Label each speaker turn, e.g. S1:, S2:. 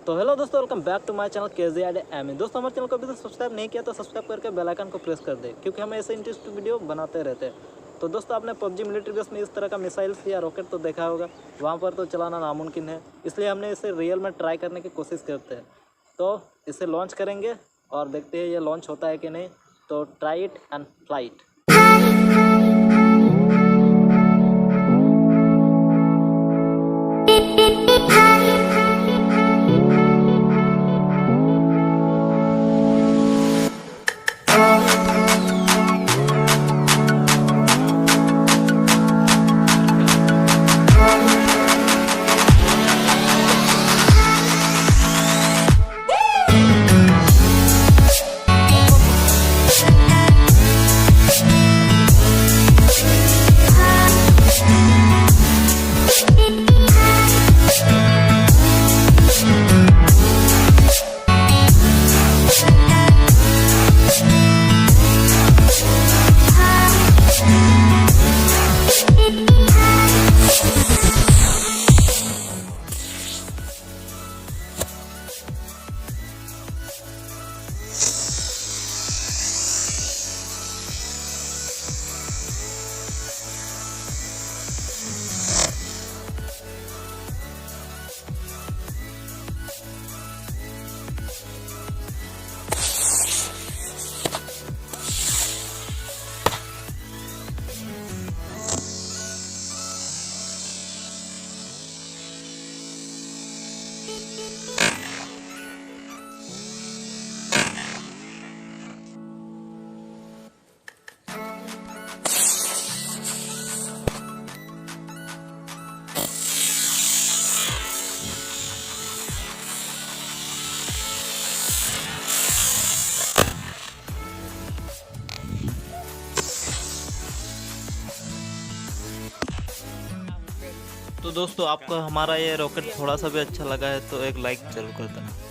S1: तो हेलो दोस्तों, welcome back to my channel KZIDM। दोस्तों, हमारे चैनल को अभी तक सब्सक्राइब नहीं किया तो सब्सक्राइब करके बेल आइकन को प्रेस कर दे, क्योंकि हम ऐसे इंटरेस्टिंग वीडियो बनाते रहते हैं। तो दोस्तों, आपने PUBG मिलिट्री बेस में इस तरह का मिसाइल्स या रॉकेट तो देखा होगा, वहाँ पर तो चलाना नामुमकिन है, इसलिए हमने इसे रियल में ट्राई करने की कोशिश करते हैं। तो इसे लॉन्च करेंगे और देखते हैं ये लॉन्च होता है कि नहीं। तो try it and fly it.
S2: तो दोस्तों, आपको हमारा ये रॉकेट थोड़ा सा भी अच्छा लगा है तो एक लाइक जरूर कर देना।